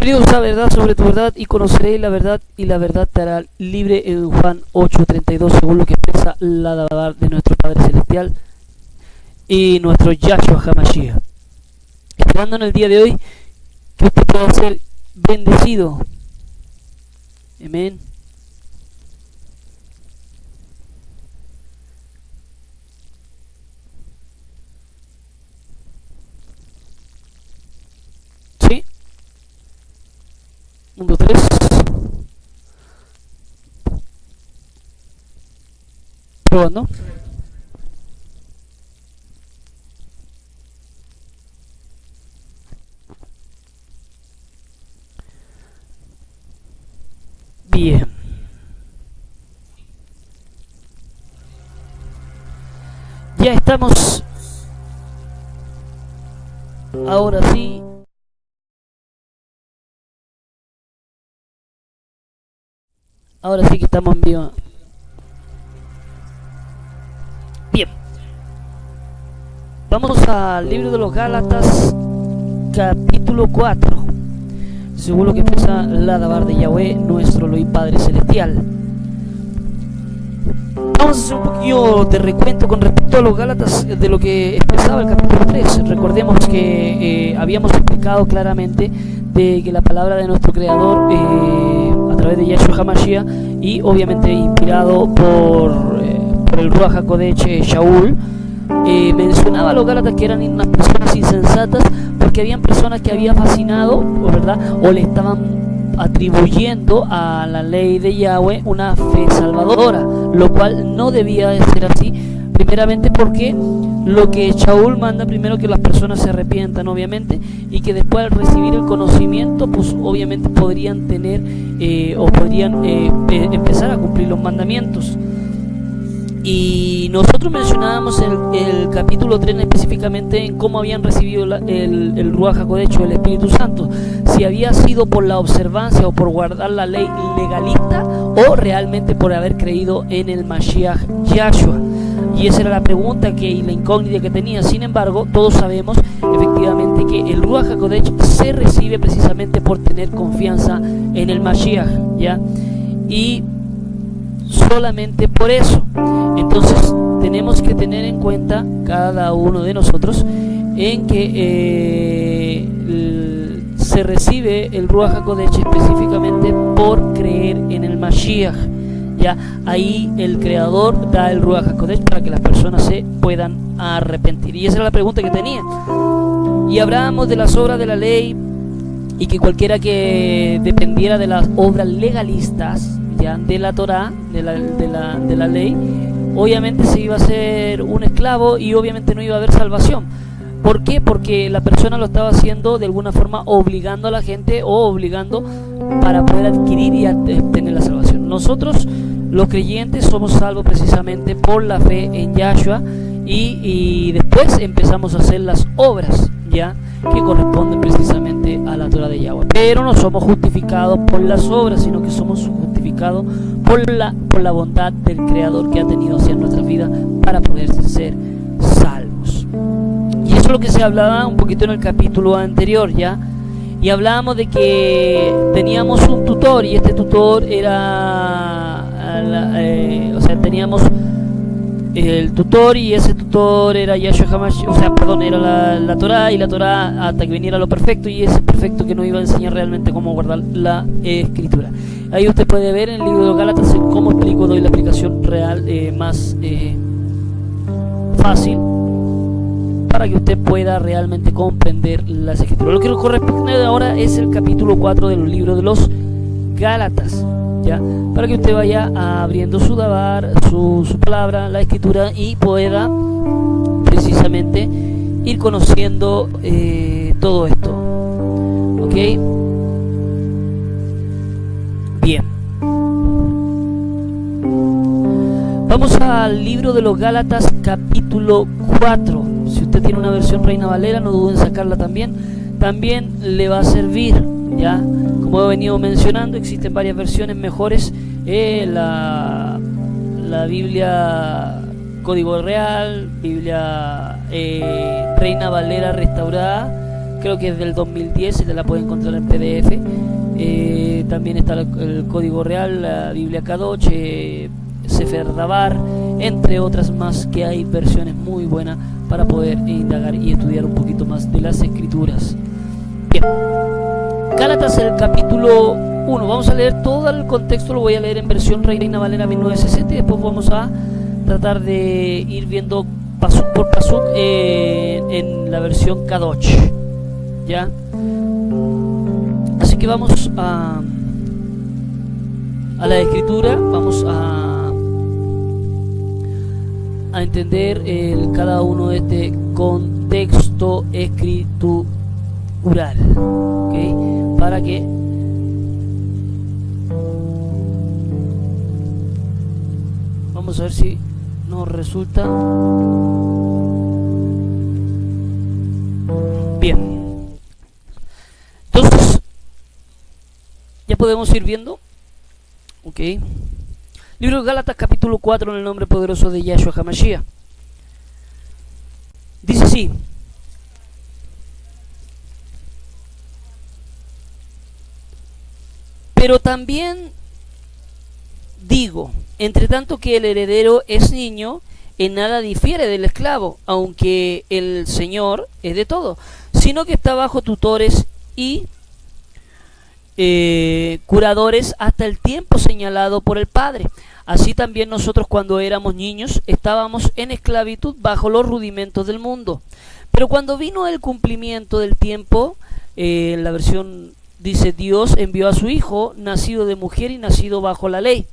Bienvenidos a Verdad sobre tu verdad, y conoceréis la verdad, y la verdad te hará libre, en Juan 8:32, según lo que expresa la palabra de nuestro Padre Celestial y nuestro Yahshua HaMashiach. Esperando en el día de hoy que usted pueda ser bendecido. Amén. ¿Sí? 1, 2, 3. Probando. Bien. Ya estamos. Ahora sí. Ahora sí que estamos en vivo. Bien. Vamos al libro de los Gálatas, capítulo 4. Según lo que expresa la Dabar de Yahweh, nuestro Elohim Padre Celestial. Vamos a hacer un poquillo de recuento con respecto a los Gálatas de lo que expresaba el capítulo 3. Recordemos que habíamos explicado claramente de que la palabra de nuestro Creador a través de Yahshua HaMashiach, y obviamente inspirado por el Ruach HaKodesh Shaul, mencionaba a los Gálatas que eran unas personas insensatas, porque habían personas que habían fascinado, ¿verdad?, o le estaban atribuyendo a la ley de Yahweh una fe salvadora, lo cual no debía de ser así. Primeramente porque lo que Shaul manda, primero que las personas se arrepientan, obviamente, y que después al recibir el conocimiento, pues obviamente podrían tener o podrían empezar a cumplir los mandamientos. Y nosotros mencionábamos el capítulo 3 específicamente en cómo habían recibido el Ruach HaKodesh, el Espíritu Santo, si había sido por la observancia o por guardar la ley legalista, o realmente por haber creído en el Mashiach Yahshua. Y esa era la pregunta y la incógnita que tenía. Sin embargo, todos sabemos efectivamente que el Ruach HaKodesh se recibe precisamente por tener confianza en el Mashiach, ¿ya? Y solamente por eso. Entonces tenemos que tener en cuenta cada uno de nosotros en que se recibe el Ruach HaKodesh específicamente por creer en el Mashiach. Ya ahí el Creador da el Ruach HaKodesh para que las personas se puedan arrepentir. Y esa era la pregunta que tenía. Y hablábamos de las obras de la ley, y que cualquiera que dependiera de las obras legalistas, ya, de la Torah, de la ley, obviamente se iba a ser un esclavo y obviamente no iba a haber salvación. ¿Por qué? Porque la persona lo estaba haciendo de alguna forma obligando a la gente, o obligando para poder adquirir y tener la salvación. Nosotros, los creyentes, somos salvos precisamente por la fe en Yahshua, y después empezamos a hacer las obras, ya, que corresponden precisamente a la Torah de Yahweh. Pero no somos justificados por las obras, sino que somos justificados por la bondad del Creador que ha tenido hacia nuestra vida para poder ser salvos. Y eso es lo que se hablaba un poquito en el capítulo anterior, ya. Y hablábamos de que teníamos un tutor, y este tutor era teníamos el tutor, y ese tutor era Yahshua HaMashiach, era la Torah, y la Torah hasta que viniera lo perfecto, y ese perfecto que nos iba a enseñar realmente cómo guardar la escritura. Ahí usted puede ver en el libro de los Gálatas cómo explico, doy la explicación real más fácil, para que usted pueda realmente comprender las escrituras. Lo que nos corresponde ahora es el capítulo 4 del libro de los Gálatas, ¿ya? Para que usted vaya abriendo su dabar, su palabra, la escritura, y pueda precisamente ir conociendo todo esto. ¿Ok? Bien. Vamos al libro de los Gálatas, capítulo 4. Si usted tiene una versión Reina Valera, no duden en sacarla también. También le va a servir, ¿ya? Como he venido mencionando, existen varias versiones mejores. La Biblia Código Real, Biblia Reina Valera restaurada, creo que es del 2010, y te la puedes encontrar en PDF. También está el Código Real, la Biblia Kadosh, Sefer Dabar, entre otras más, que hay versiones muy buenas para poder indagar y estudiar un poquito más de las escrituras. Bien, Gálatas, el capítulo 1, vamos a leer todo el contexto, lo voy a leer en versión Reina Valera 1960 y después vamos a tratar de ir viendo pasuk por pasuk en la versión Kadosh, ¿ya? Así que vamos a la escritura, vamos a entender cada uno de este contexto escritural, ¿okay? Para que vamos a ver si nos resulta bien. Entonces ya podemos ir viendo, ok. Libro de Gálatas, capítulo 4, en el nombre poderoso de Yahshua HaMashiach. Dice así: pero también digo, entre tanto que el heredero es niño, en nada difiere del esclavo, aunque el Señor es de todo, sino que está bajo tutores y curadores hasta el tiempo señalado por el Padre. Así también nosotros, cuando éramos niños, estábamos en esclavitud bajo los rudimentos del mundo. Pero cuando vino el cumplimiento del tiempo, en la versión dice: Dios envió a su Hijo, nacido de mujer y nacido bajo la ley,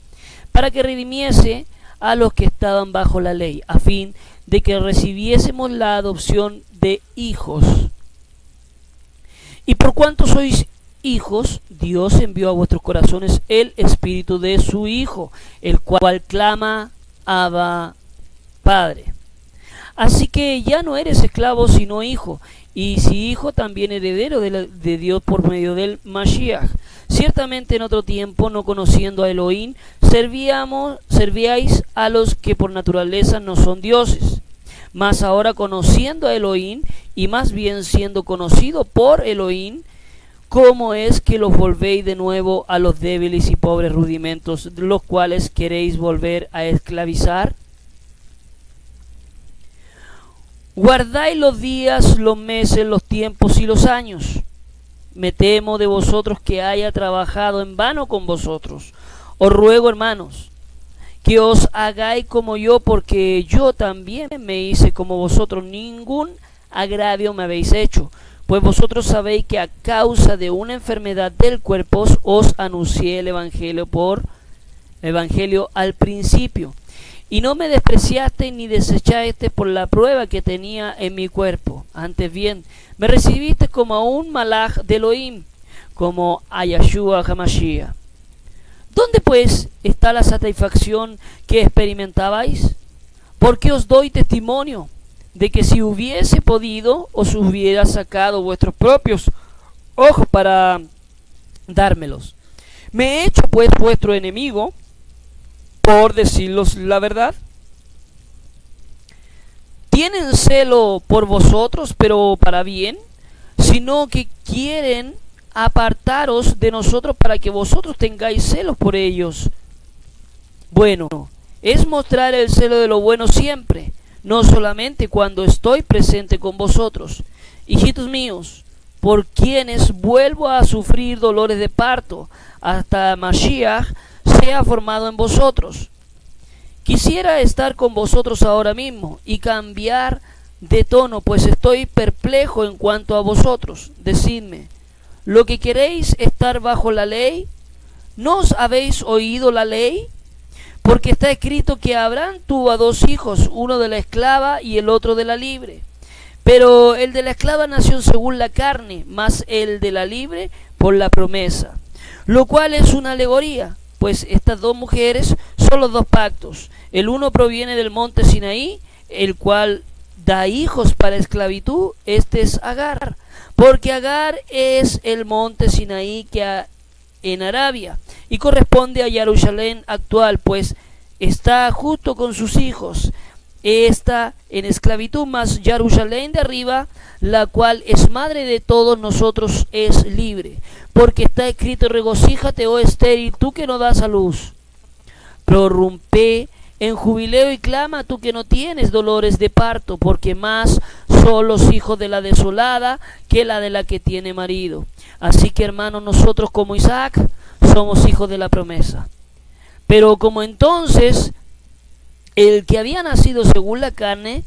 para que redimiese a los que estaban bajo la ley, a fin de que recibiésemos la adopción de hijos. Y por cuanto sois hijos, Dios envió a vuestros corazones el espíritu de su Hijo, el cual clama: Abba, Padre. Así que ya no eres esclavo, sino hijo, y si hijo, también heredero de Dios por medio del Mashiach. Ciertamente en otro tiempo, no conociendo a Elohim, servíais a los que por naturaleza no son dioses. Mas ahora, conociendo a Elohim, y más bien siendo conocido por Elohim, ¿cómo es que los volvéis de nuevo a los débiles y pobres rudimentos, los cuales queréis volver a esclavizar? Guardáis los días, los meses, los tiempos y los años. Me temo de vosotros que haya trabajado en vano con vosotros. Os ruego, hermanos, que os hagáis como yo, porque yo también me hice como vosotros. Ningún agravio me habéis hecho, pues vosotros sabéis que a causa de una enfermedad del cuerpo os anuncié el evangelio al principio, y no me despreciasteis ni desechasteis por la prueba que tenía en mi cuerpo. Antes bien, me recibisteis como a un malaj de Elohim, como a Yahshua HaMashiach. ¿Dónde pues está la satisfacción que experimentabais? Porque os doy testimonio de que si hubiese podido, os hubiera sacado vuestros propios ojos para dármelos. Me he hecho pues vuestro enemigo por deciros la verdad. Tienen celo por vosotros, pero para bien, sino que quieren apartaros de nosotros para que vosotros tengáis celos por ellos. Bueno, es mostrar el celo de lo bueno siempre, no solamente cuando estoy presente con vosotros. Hijitos míos, por quienes vuelvo a sufrir dolores de parto, hasta Mashiach sea formado en vosotros. Quisiera estar con vosotros ahora mismo y cambiar de tono, pues estoy perplejo en cuanto a vosotros. Decidme, ¿lo que queréis estar bajo la ley? ¿No os habéis oído la ley? Porque está escrito que Abraham tuvo a dos hijos, uno de la esclava y el otro de la libre. Pero el de la esclava nació según la carne, mas el de la libre por la promesa. Lo cual es una alegoría, pues estas dos mujeres son los dos pactos. El uno proviene del monte Sinaí, el cual da hijos para esclavitud. Este es Agar, porque Agar es el monte Sinaí que en Arabia, y corresponde a Jerusalén actual, pues está justo con sus hijos. está en esclavitud, mas Jerusalén de arriba, la cual es madre de todos nosotros, es libre. Porque está escrito: regocíjate, oh estéril, tú que no das a luz. Prorrumpe en jubileo y clama, tú que no tienes dolores de parto, porque más son los hijos de la desolada que la de la que tiene marido. Así que, hermanos, nosotros como Isaac somos hijos de la promesa. Pero como entonces el que había nacido según la carne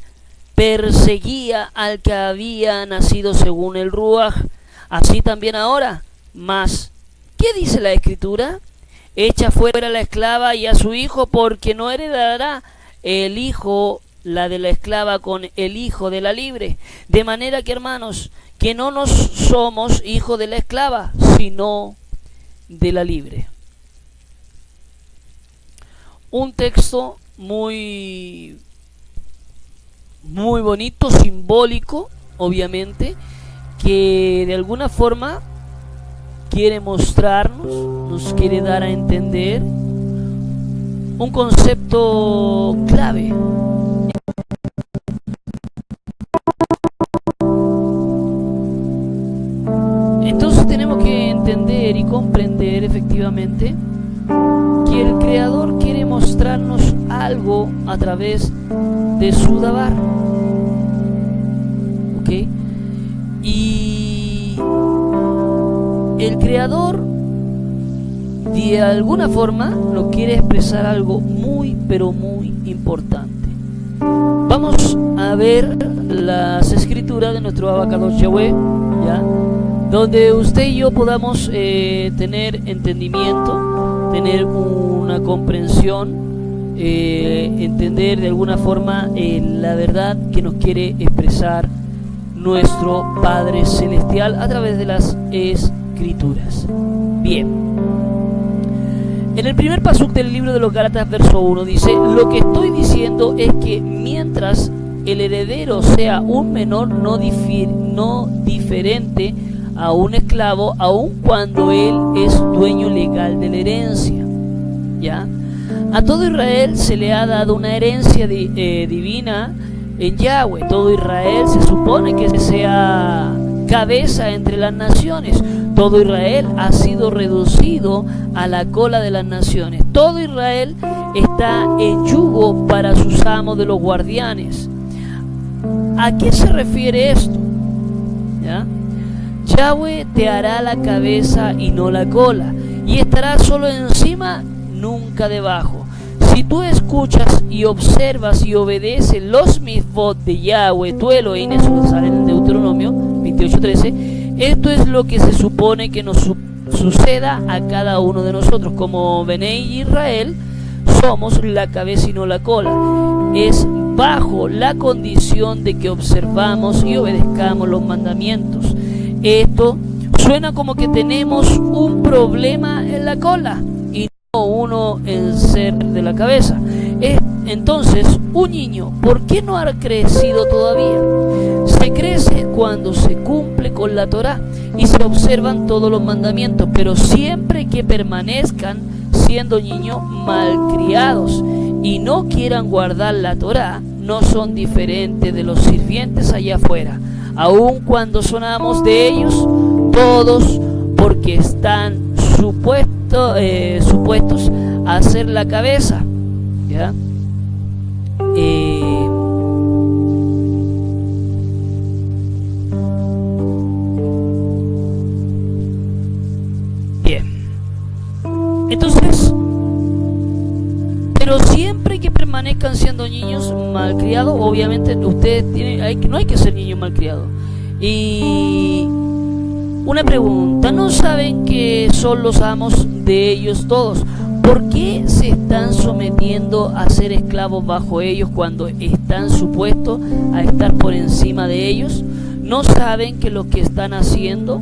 perseguía al que había nacido según el Ruaj, así también ahora. Mas, ¿qué dice la Escritura? Echa fuera a la esclava y a su hijo, porque no heredará el hijo la de la esclava con el hijo de la libre. De manera que, hermanos, que no nos somos hijos de la esclava, sino de la libre. Un texto muy bonito, simbólico, obviamente, que de alguna forma quiere mostrarnos, nos quiere dar a entender un concepto clave. Entonces tenemos que entender y comprender efectivamente que el Creador quiere mostrarnos algo a través de su Dabar, ¿ok? Y el Creador de alguna forma nos quiere expresar algo muy, pero muy importante. Vamos a ver las escrituras de nuestro Abacadosh Yahweh, ¿ya? Donde usted y yo podamos tener entendimiento, tener una comprensión, entender de alguna forma la verdad que nos quiere expresar nuestro Padre Celestial a través de las Escrituras. Bien, en el primer pasuk del libro de los Gálatas, verso 1, dice: lo que estoy diciendo es que mientras el heredero sea un menor no diferente a un esclavo, aun cuando él es dueño legal de la herencia, ¿ya? A todo Israel se le ha dado una herencia divina en Yahweh. Todo Israel se supone que sea cabeza entre las naciones. Todo Israel ha sido reducido a la cola de las naciones. Todo Israel está en yugo para sus amos de los guardianes. ¿A qué se refiere esto? ¿Ya? Yahweh te hará la cabeza y no la cola, y estarás solo encima, nunca debajo. Si tú escuchas y observas y obedeces los mitzvot de Yahweh, tu Elohim, eso sale en Deuteronomio 28:13, esto es lo que se supone que nos suceda a cada uno de nosotros. Como Benei Israel, somos la cabeza y no la cola. Es bajo la condición de que observamos y obedezcamos los mandamientos. Esto suena como que tenemos un problema en la cola y no uno en ser de la cabeza. Entonces, un niño, ¿por qué no ha crecido todavía? Se crece cuando se cumple con la Torá y se observan todos los mandamientos, pero siempre que permanezcan siendo niños malcriados y no quieran guardar la Torá, no son diferentes de los sirvientes allá afuera, aun cuando son amos de ellos, todos, porque están supuestos a ser la cabeza, ¿ya? Bien, entonces, pero siempre que permanezcan siendo niños malcriados, obviamente ustedes no hay que ser niños malcriados. Y una pregunta: ¿no saben que son los amos de ellos todos? ¿Por qué se están sometiendo a ser esclavos bajo ellos cuando están supuestos a estar por encima de ellos? ¿No saben que lo que están haciendo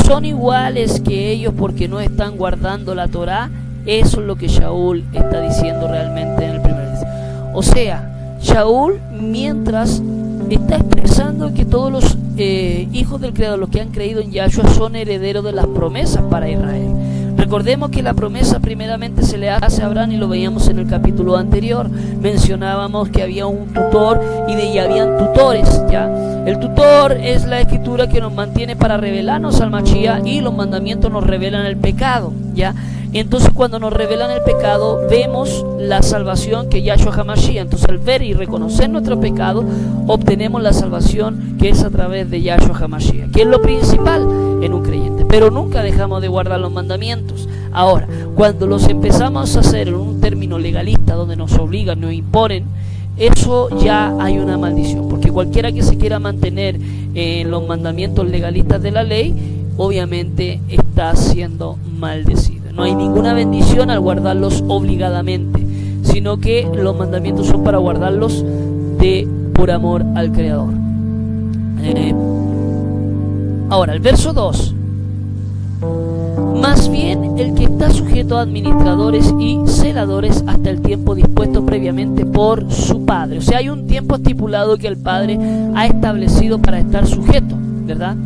son iguales que ellos porque no están guardando la Torá? Eso es lo que Shaul está diciendo realmente en el primer verso. O sea, Shaul, mientras está expresando que todos los hijos del Creador, los que han creído en Yahshua, son herederos de las promesas para Israel. Recordemos que la promesa primeramente se le hace a Abraham y lo veíamos en el capítulo anterior. Mencionábamos que había un tutor y de ahí habían tutores, ¿ya? El tutor es la escritura que nos mantiene para revelarnos al Mashiach, y los mandamientos nos revelan el pecado, ¿ya? Entonces cuando nos revelan el pecado vemos la salvación que Yahshua HaMashiach. Entonces al ver y reconocer nuestro pecado obtenemos la salvación que es a través de Yahshua HaMashiach, que es lo principal en un creyente. Pero nunca dejamos de guardar los mandamientos. Ahora, cuando los empezamos a hacer en un término legalista donde nos obligan, nos imponen, eso ya hay una maldición, porque cualquiera que se quiera mantener en los mandamientos legalistas de la ley obviamente está siendo maldecido. No hay ninguna bendición al guardarlos obligadamente, sino que los mandamientos son para guardarlos por amor al Creador. Ahora, el verso 2. Más bien el que está sujeto a administradores y celadores hasta el tiempo dispuesto previamente por su padre. O sea, hay un tiempo estipulado que el padre ha establecido para estar sujeto, ¿verdad?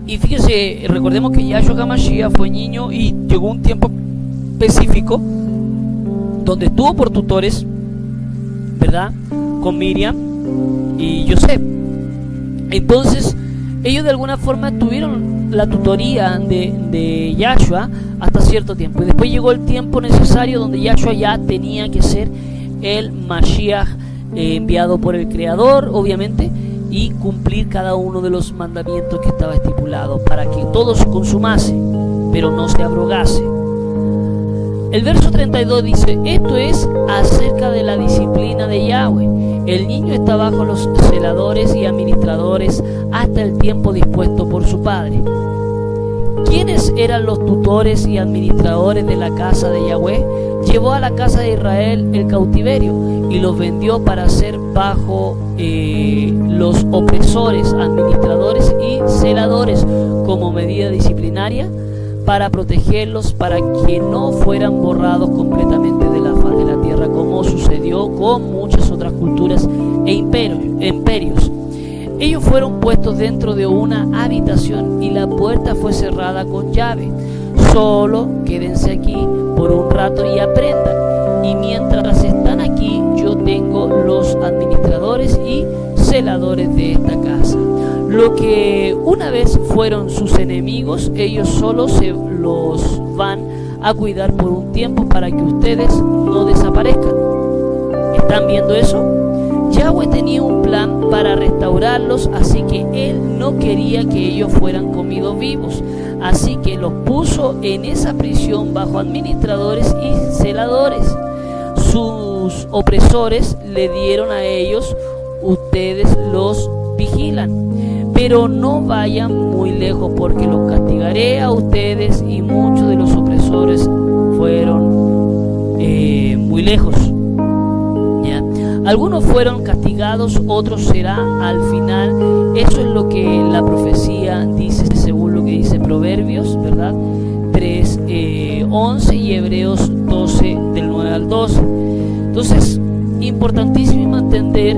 Y fíjese, recordemos que Yahshua HaMashiach fue niño y llegó un tiempo específico donde estuvo por tutores, ¿verdad? Con Miriam y José. Entonces ellos de alguna forma tuvieron la tutoría de Yahshua hasta cierto tiempo, y después llegó el tiempo necesario donde Yahshua ya tenía que ser el Mashiach enviado por el Creador, obviamente, y cumplir cada uno de los mandamientos que estaba estipulado para que todo se consumase, pero no se abrogase. El verso 32 dice: esto es acerca de la disciplina de Yahweh. El niño está bajo los celadores y administradores hasta el tiempo dispuesto por su padre. ¿Quiénes eran los tutores y administradores de la casa de Yahweh? Llevó a la casa de Israel el cautiverio y los vendió para ser bajo los opresores, administradores y celadores como medida disciplinaria, para protegerlos, para que no fueran borrados completamente de la faz de la tierra, como sucedió con muchas otras culturas e imperios. Ellos fueron puestos dentro de una habitación y la puerta fue cerrada con llave. Solo quédense aquí por un rato y aprendan. Y mientras están aquí, yo tengo los administradores y celadores de esta casa. Lo que una vez fueron sus enemigos, ellos solo se los van a cuidar por un tiempo para que ustedes no desaparezcan. ¿Están viendo eso? Yahweh tenía un plan para restaurarlos, así que él no quería que ellos fueran comidos vivos. Así que los puso en esa prisión bajo administradores y celadores. Sus opresores le dieron a ellos: ustedes los vigilan, pero no vayan muy lejos porque los castigaré a ustedes. Y muchos de los opresores fueron muy lejos. ¿Ya? Algunos fueron castigados, otros será al final. Eso es lo que la profecía dice, según lo que dice Proverbios, ¿verdad? 3:11 y Hebreos 12 del 9 al 12. Entonces, importantísimo entender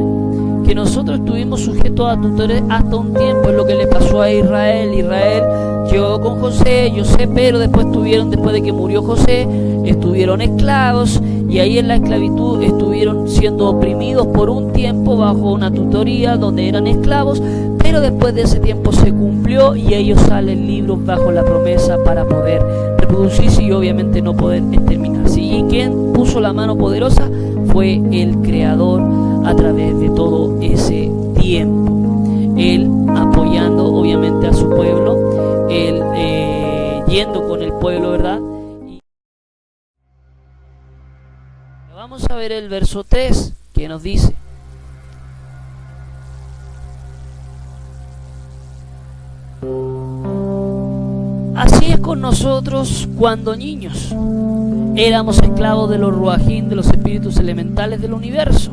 que nosotros estuvimos sujetos a tutores hasta un tiempo. Es lo que le pasó a Israel. Israel llegó con José, pero después de que murió José, estuvieron esclavos, y ahí en la esclavitud estuvieron siendo oprimidos por un tiempo bajo una tutoría donde eran esclavos, pero después de ese tiempo se cumplió y ellos salen libres bajo la promesa para poder reproducirse y obviamente no poder exterminarse. ¿Y quién puso la mano poderosa? Fue el Creador a través de todo ese tiempo. Él apoyando obviamente a su pueblo, él yendo con el pueblo, ¿verdad? Y vamos a ver el verso 3, que nos dice: así es con nosotros cuando niños éramos esclavos de los ruajín, de los espíritus elementales del universo.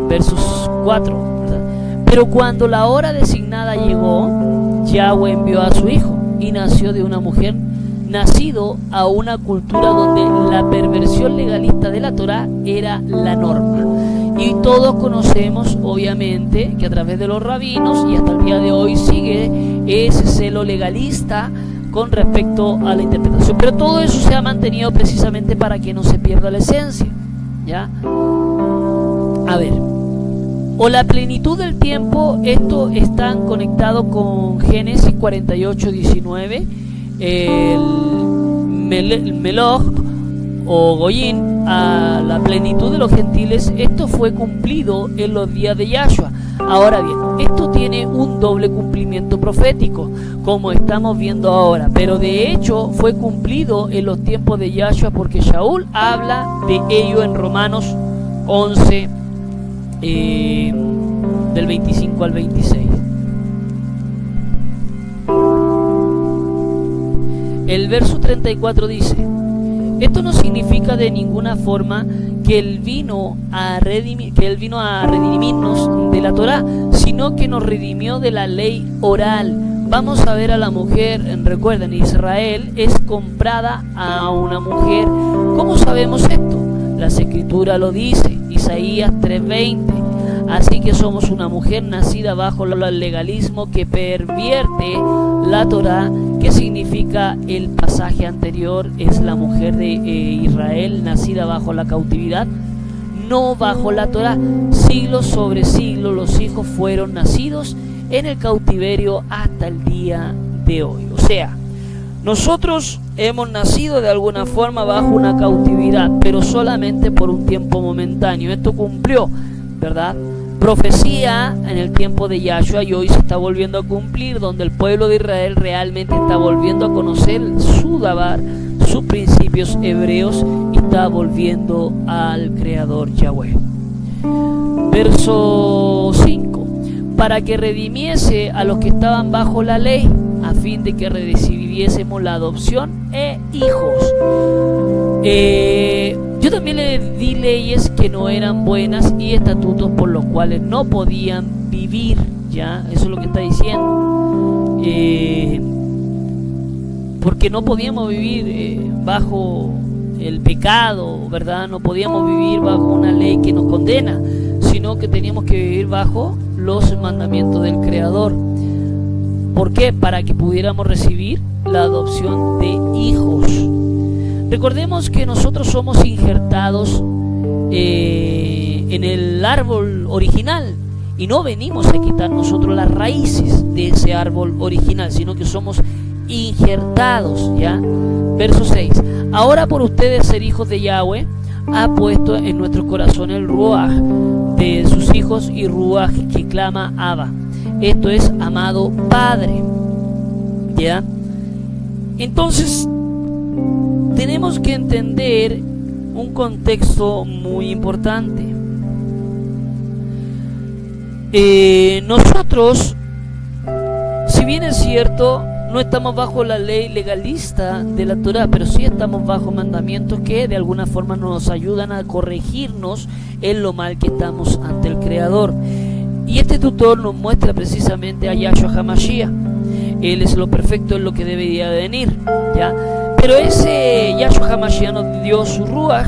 Versos 4, ¿verdad? Pero cuando la hora designada llegó, Yahweh envió a su hijo y nació de una mujer, nacido a una cultura donde la perversión legalista de la Torá era la norma. Y todos conocemos obviamente que a través de los rabinos y hasta el día de hoy sigue ese celo legalista con respecto a la interpretación. Pero todo eso se ha mantenido precisamente para que no se pierda la esencia, ¿ya? A ver, o la plenitud del tiempo, esto están conectados con Génesis 48:19, el Meloj o Goyín, a la plenitud de los gentiles. Esto fue cumplido en los días de Yahshua. Ahora bien, esto tiene un doble cumplimiento profético, como estamos viendo ahora, pero de hecho fue cumplido en los tiempos de Yahshua, porque Shaul habla de ello en Romanos 11, del 25 al 26. El verso 34 dice: esto no significa de ninguna forma que Él vino a redimirnos de la Torá, sino que nos redimió de la ley oral. Vamos a ver a la mujer. Recuerden, Israel es comprada a una mujer. ¿Cómo sabemos esto? Las Escrituras lo dice, Isaías 3:20. Así que somos una mujer nacida bajo el legalismo que pervierte la Torá. ¿Qué significa el pasaje anterior? Es la mujer de Israel nacida bajo la cautividad, no bajo la Torá. Siglos sobre siglos los hijos fueron nacidos en el cautiverio hasta el día de hoy. O sea, nosotros hemos nacido de alguna forma bajo una cautividad, pero solamente por un tiempo momentáneo. Esto cumplió, ¿verdad? Profecía en el tiempo de Yahshua, y hoy se está volviendo a cumplir, donde el pueblo de Israel realmente está volviendo a conocer su Dabar, sus principios hebreos, y está volviendo al Creador Yahweh. Verso 5: para que redimiese a los que estaban bajo la ley, a fin de que recibiésemos la adopción e hijos. Yo también le di leyes que no eran buenas y estatutos por los cuales no podían vivir, ¿ya? Eso es lo que está diciendo. Porque no podíamos vivir bajo el pecado, ¿verdad? No podíamos vivir bajo una ley que nos condena, sino que teníamos que vivir bajo los mandamientos del Creador. ¿Por qué? Para que pudiéramos recibir la adopción de hijos. Recordemos que nosotros somos injertados en el árbol original, y no venimos a quitar nosotros las raíces de ese árbol original, sino que somos injertados, ¿ya? Verso 6: ahora por ustedes ser hijos de Yahweh ha puesto en nuestros corazones el ruaj de sus hijos, y ruaj que clama Abba, esto es amado Padre, ¿ya? Entonces tenemos que entender un contexto muy importante. Nosotros, si bien es cierto, no estamos bajo la ley legalista de la Torá, pero sí estamos bajo mandamientos que de alguna forma nos ayudan a corregirnos en lo mal que estamos ante el Creador. Y este tutor nos muestra precisamente a Yahshua HaMashiach. Él es lo perfecto, es lo que debería de venir, ¿ya? Pero ese Yahshua HaMashiach nos dio su ruaj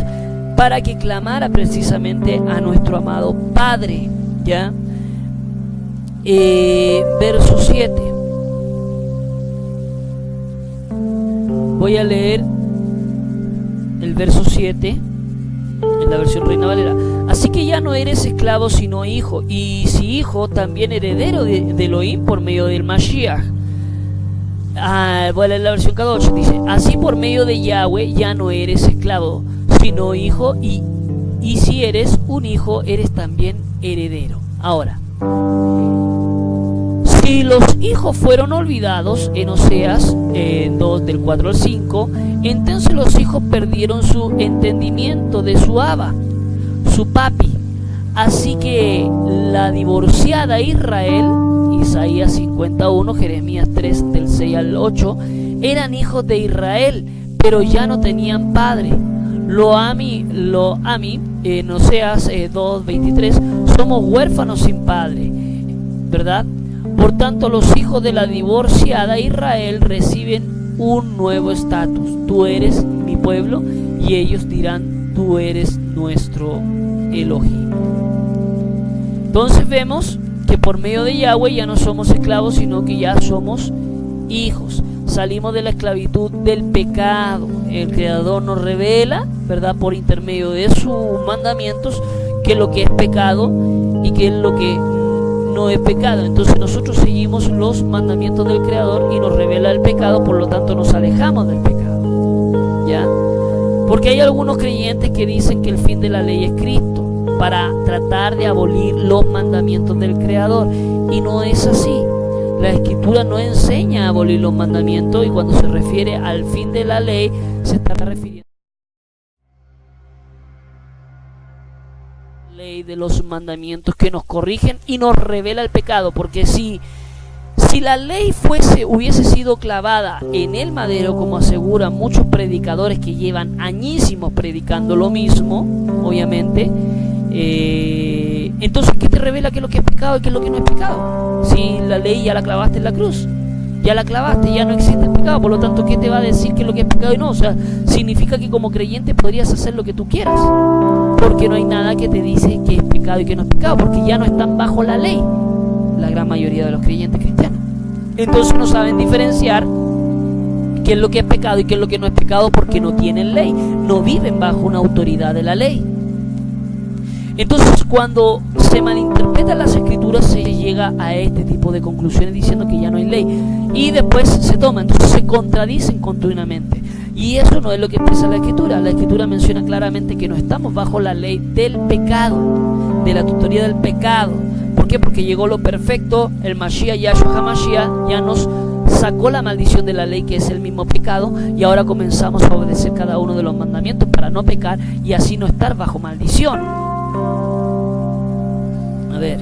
para que clamara precisamente a nuestro amado Padre, ¿ya? Verso 7. Voy a leer el verso 7 en la versión Reina Valera. Así que ya no eres esclavo sino hijo, y si hijo, también heredero de Elohim por medio del Mashiach. Voy a leer la versión K8. Dice: así por medio de Yahweh ya no eres esclavo sino hijo, y si eres un hijo, eres también heredero. Ahora, si los hijos fueron olvidados en Oseas 2 del 4 al 5, entonces los hijos perdieron su entendimiento de su Abba, su papi. Así que la divorciada Israel, Isaías 51, Jeremías 3 del 6 al 8, eran hijos de Israel, pero ya no tenían padre. Lo ami en Oseas 2:23, somos huérfanos sin padre, ¿verdad? Por tanto, los hijos de la divorciada Israel reciben un nuevo estatus: tú eres mi pueblo, y ellos dirán: tú eres nuestro Elohim. Entonces vemos que por medio de Yahweh ya no somos esclavos, sino que ya somos hijos. salimos de la esclavitud del pecado. El Creador nos revela, ¿verdad?, por intermedio de sus mandamientos, qué es lo que es pecado y qué es lo que no es pecado. Entonces nosotros seguimos los mandamientos del Creador y nos revela el pecado, por lo tanto nos alejamos del pecado, ¿ya? Porque hay algunos creyentes que dicen que el fin de la ley es Cristo, para tratar de abolir los mandamientos del Creador, y no es así. La Escritura no enseña a abolir los mandamientos, y cuando se refiere al fin de la ley se está refiriendo a la ley de los mandamientos que nos corrigen y nos revela el pecado. Porque si la ley hubiese sido clavada en el madero, como aseguran muchos predicadores que llevan añísimos predicando lo mismo, obviamente, entonces ¿qué te revela qué es lo que es pecado y qué es lo que no es pecado? Si la ley ya la clavaste en la cruz, ya la clavaste, ya no existe el pecado, por lo tanto, ¿qué te va a decir qué es lo que es pecado y no? O sea, significa que como creyente podrías hacer lo que tú quieras, porque no hay nada que te dice que es pecado y que no es pecado, porque ya no están bajo la ley la gran mayoría de los creyentes cristianos. Entonces no saben diferenciar qué es lo que es pecado y qué es lo que no es pecado, porque no tienen ley, no viven bajo una autoridad de la ley. Entonces, cuando se malinterpretan las Escrituras, se llega a este tipo de conclusiones diciendo que ya no hay ley, y después se toma, entonces se contradicen continuamente, y eso no es lo que expresa la Escritura. La Escritura menciona claramente que no estamos bajo la ley del pecado, de la tutoría del pecado. ¿Por qué? Porque llegó lo perfecto, el Mashiach, Yahshua HaMashiach, ya nos sacó la maldición de la ley, que es el mismo pecado, y ahora comenzamos a obedecer cada uno de los mandamientos para no pecar y así no estar bajo maldición. A ver,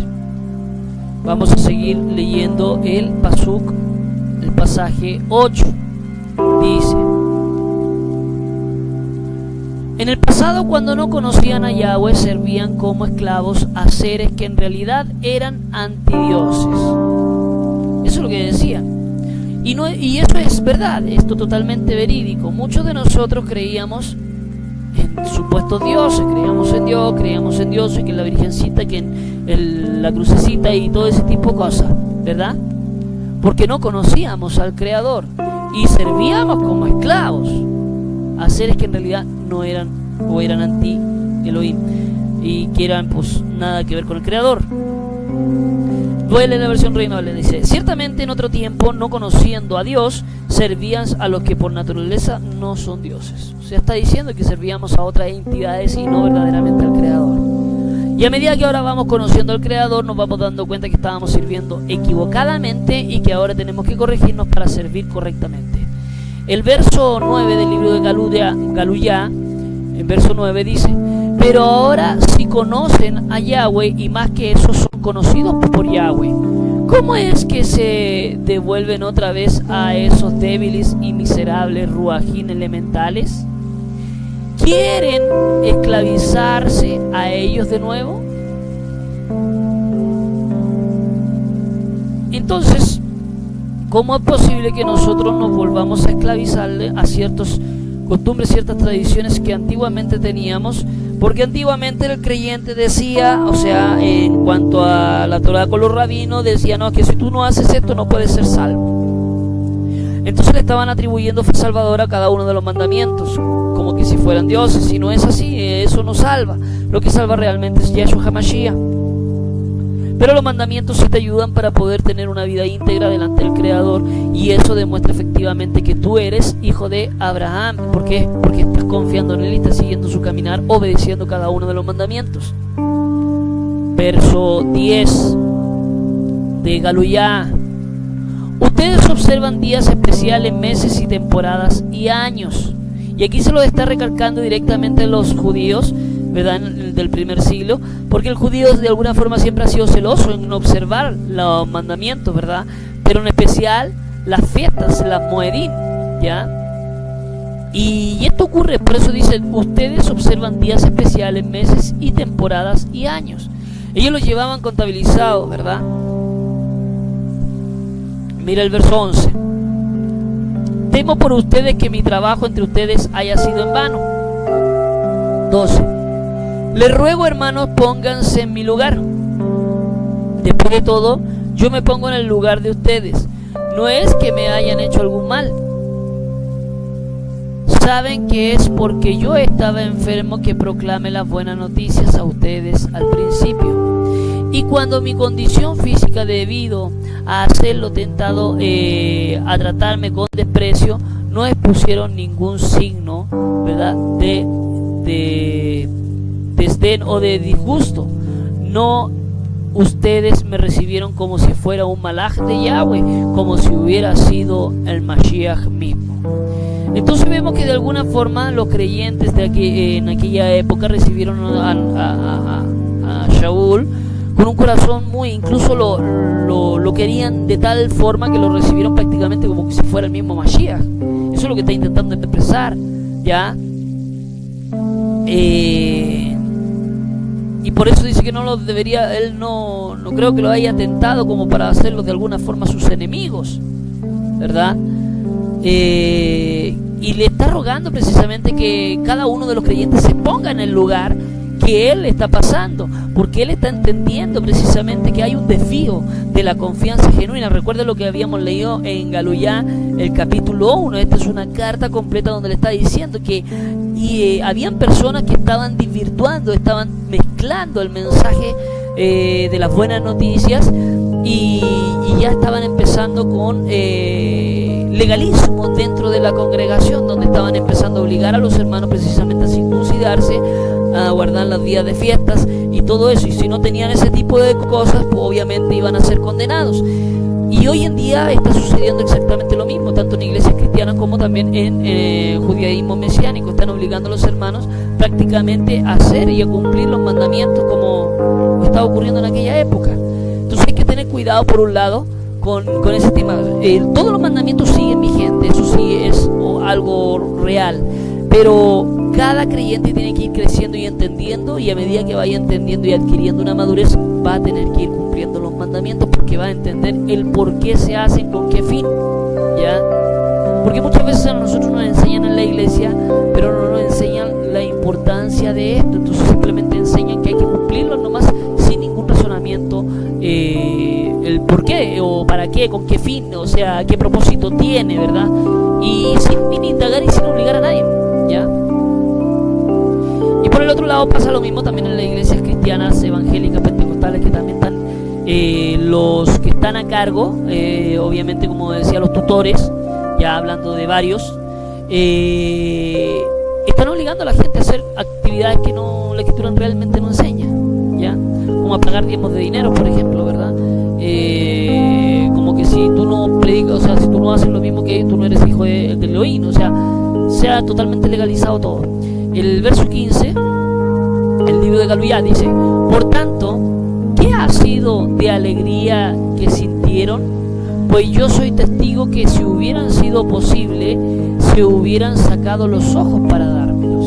vamos a seguir leyendo el pasuk, el pasaje 8. Dice: en el pasado, cuando no conocían a Yahweh, servían como esclavos a seres que en realidad eran antidioses. Eso es lo que decían. Y eso es verdad, esto totalmente verídico. Muchos de nosotros creíamos en supuestos dioses, creíamos en Dios, creíamos en dioses, que en la Virgencita, que en la crucecita y todo ese tipo de cosas, ¿verdad? Porque no conocíamos al Creador y servíamos como esclavos a seres que en realidad no eran, o eran anti-Elohim, y que eran pues nada que ver con el Creador. Duele la versión Reina Valera, dice: ciertamente en otro tiempo, no conociendo a Dios, servían a los que por naturaleza no son dioses. O sea, está diciendo que servíamos a otras entidades y no verdaderamente al Creador. Y a medida que ahora vamos conociendo al Creador, nos vamos dando cuenta que estábamos sirviendo equivocadamente y que ahora tenemos que corregirnos para servir correctamente. El verso 9 del libro de Galuyá, en verso 9 dice: pero ahora si conocen a Yahweh, y más que eso son conocidos por Yahweh, ¿cómo es que se devuelven otra vez a esos débiles y miserables ruajín elementales? ¿Quieren esclavizarse a ellos de nuevo? Entonces, ¿cómo es posible que nosotros nos volvamos a esclavizarle a ciertas costumbres, ciertas tradiciones que antiguamente teníamos? Porque antiguamente el creyente decía, o sea, en cuanto a la Torah con los rabinos, decía: no, que si tú no haces esto no puedes ser salvo. Entonces le estaban atribuyendo fe salvadora a cada uno de los mandamientos, como que si fueran dioses. Si no es así, eso no salva. Lo que salva realmente es Yahshua HaMashiach. Pero los mandamientos sí te ayudan para poder tener una vida íntegra delante del Creador, y eso demuestra efectivamente que tú eres hijo de Abraham. ¿Por qué? Porque estás confiando en él y estás siguiendo su caminar, obedeciendo cada uno de los mandamientos. Verso 10 de Galuyá: ustedes observan días especiales, meses y temporadas y años. Y aquí se lo está recalcando directamente a los judíos, ¿verdad?, del primer siglo, porque el judío de alguna forma siempre ha sido celoso en observar los mandamientos, ¿verdad? Pero en especial las fiestas, las moedín, ¿ya? Y esto ocurre, por eso dicen: ustedes observan días especiales, meses y temporadas y años. Ellos los llevaban contabilizados, ¿verdad? Mira el verso 11: temo por ustedes que mi trabajo entre ustedes haya sido en vano. 12: les ruego, hermanos, pónganse en mi lugar. Después de todo, yo me pongo en el lugar de ustedes. No es que me hayan hecho algún mal, saben que es porque yo estaba enfermo que proclame las buenas noticias a ustedes al principio. Y cuando mi condición física, debido a hacerlo tentado a tratarme con desprecio, no expusieron ningún signo, ¿verdad?, de desdén o de disgusto. No, ustedes me recibieron como si fuera un malaj de Yahweh, como si hubiera sido el Mashiach mismo. Entonces vemos que de alguna forma los creyentes en aquella época recibieron a Shaul con un corazón incluso lo querían de tal forma que lo recibieron prácticamente como si fuera el mismo Mashiach. Eso es lo que está intentando expresar, ¿ya? Y por eso dice que no los debería, él no creo que lo haya tentado como para hacerlos de alguna forma sus enemigos, ¿verdad? Y le está rogando precisamente que cada uno de los creyentes se ponga en el lugar que él está pasando, porque él está entendiendo precisamente que hay un desvío de la confianza genuina. Recuerden lo que habíamos leído en Galuyá, el capítulo 1. Esta es una carta completa donde le está diciendo que habían personas que estaban desvirtuando, estaban mezclando el mensaje de las buenas noticias y ya estaban empezando con legalismo dentro de la congregación, donde estaban empezando a obligar a los hermanos precisamente a circuncidarse, a guardar los días de fiestas y todo eso, y si no tenían ese tipo de cosas, pues obviamente iban a ser condenados. Y hoy en día está sucediendo exactamente lo mismo, tanto en iglesias cristianas como también en judaísmo mesiánico. Están obligando a los hermanos prácticamente a hacer y a cumplir los mandamientos como estaba ocurriendo en aquella época. Entonces hay que tener cuidado, por un lado, con ese tema. Todos los mandamientos siguen vigentes, eso sí es algo real, pero cada creyente tiene que ir creciendo y entendiendo, y a medida que vaya entendiendo y adquiriendo una madurez, va a tener que ir cumpliendo los mandamientos, porque va a entender el por qué se hacen, con qué fin, ¿ya? Porque muchas veces a nosotros nos enseñan en la iglesia, pero no nos enseñan la importancia de esto. Entonces simplemente enseñan que hay que cumplirlo nomás, sin ningún razonamiento, el por qué, o para qué, con qué fin, o sea, qué propósito tiene, ¿verdad? Y sin indagar y sin obligar a nadie, ¿ya? Y por el otro lado pasa lo mismo también en las iglesias cristianas, evangélicas, pentecostales, que también están los que están a cargo, obviamente, como decía, los tutores, ya hablando de varios, están obligando a la gente a hacer actividades que la escritura realmente no enseña, ¿ya? Como a pagar diezmos de dinero, por ejemplo, ¿verdad? Como que si tú no predicas, o sea, si tú no haces lo mismo que ellos, tú no eres hijo del Elohim, o sea, se ha totalmente legalizado todo. El verso 15, el libro de Galuyá dice: por tanto, ¿qué ha sido de alegría que sintieron? Pues yo soy testigo que si hubieran sido posible, se hubieran sacado los ojos para dármelos.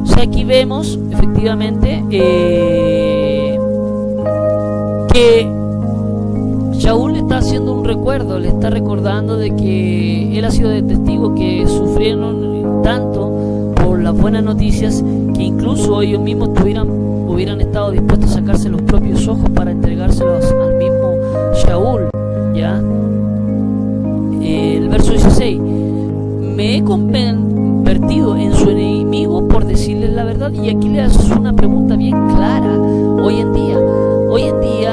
O sea, aquí vemos efectivamente que Shaul le está haciendo un recuerdo, le está recordando de que él ha sido de testigo que sufrieron tanto por las buenas noticias, que incluso ellos mismos hubieran estado dispuestos a sacarse los propios ojos para entregárselos al mismo Shaul, ¿ya? El verso 16: me he convertido en su enemigo por decirles la verdad. Y aquí le haces una pregunta bien clara. Hoy en día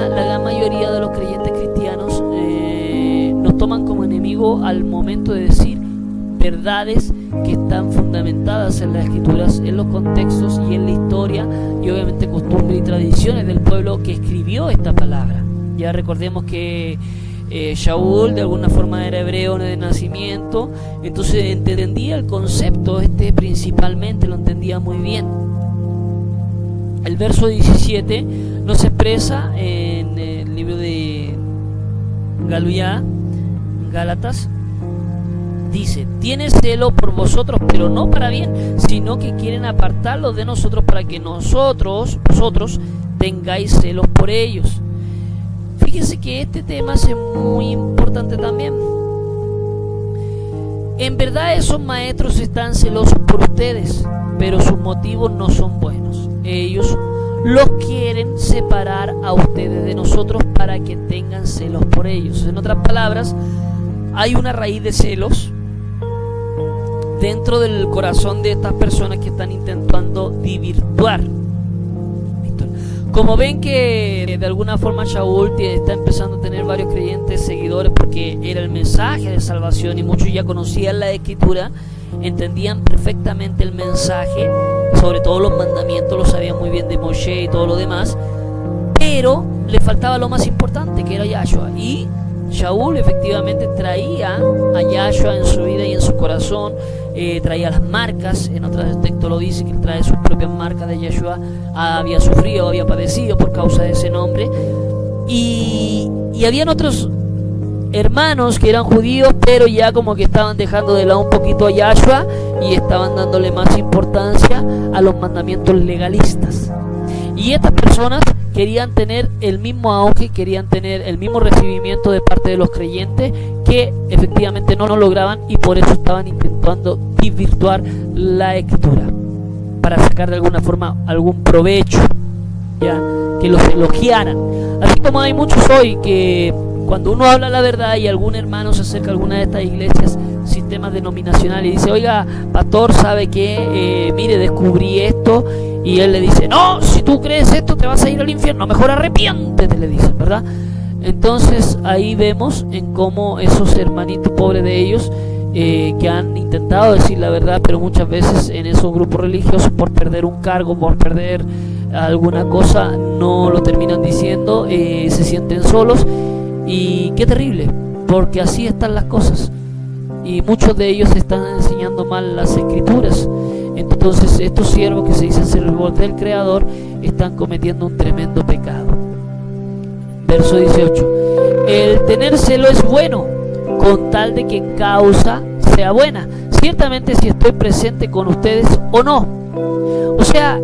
la gran mayoría de los creyentes cristianos nos toman como enemigo al momento de decir verdades que están fundamentadas en las escrituras, en los contextos y en la historia, y obviamente costumbres y tradiciones del pueblo que escribió esta palabra. Ya recordemos que Shaul de alguna forma era hebreo de nacimiento, entonces entendía el concepto principalmente, lo entendía muy bien. El verso 17 nos expresa en el libro de Galuyá, Gálatas, dice: tiene celo por vosotros, pero no para bien, sino que quieren apartarlos de nosotros para que vosotros tengáis celos por ellos. Fíjense que este tema es muy importante también. En verdad esos maestros están celosos por ustedes, pero sus motivos no son buenos. Ellos los quieren separar a ustedes de nosotros para que tengan celos por ellos. En otras palabras, hay una raíz de celos dentro del corazón de estas personas que están intentando divirtuar. Como ven que de alguna forma Shaul está empezando a tener varios creyentes seguidores porque era el mensaje de salvación y muchos ya conocían la escritura, entendían perfectamente el mensaje, sobre todo los mandamientos, lo sabían muy bien de Moshe y todo lo demás, pero le faltaba lo más importante, que era Yahshua. Y Shaul efectivamente traía a Yahshua en su vida y en su corazón, traía las marcas. En otros textos lo dice que trae sus propias marcas de Yahshua. Había sufrido, había padecido por causa de ese nombre, y habían otros hermanos que eran judíos, pero ya como que estaban dejando de lado un poquito a Yahshua y estaban dándole más importancia a los mandamientos legalistas. Y estas personas querían tener el mismo auge, querían tener el mismo recibimiento de parte de los creyentes, que efectivamente no lo lograban, y por eso estaban intentando desvirtuar la escritura para sacar de alguna forma algún provecho, ya, que los elogiaran. Así como hay muchos hoy que cuando uno habla la verdad y algún hermano se acerca a alguna de estas iglesias, sistemas denominacionales, y dice: oiga, pastor, ¿sabe qué? Mire, descubrí esto. Y él le dice: no, si tú crees esto te vas a ir al infierno, mejor arrepiéntete, le dicen, ¿verdad? Entonces ahí vemos en cómo esos hermanitos pobres de ellos, que han intentado decir la verdad, pero muchas veces en esos grupos religiosos, por perder un cargo, por perder alguna cosa, no lo terminan diciendo, se sienten solos. Y qué terrible, porque así están las cosas, y muchos de ellos están enseñando mal las escrituras. Entonces estos siervos que se dicen servidores del Creador están cometiendo un tremendo pecado. Verso 18: el tener celo es bueno, con tal de que causa sea buena, ciertamente si estoy presente con ustedes o no. O sea,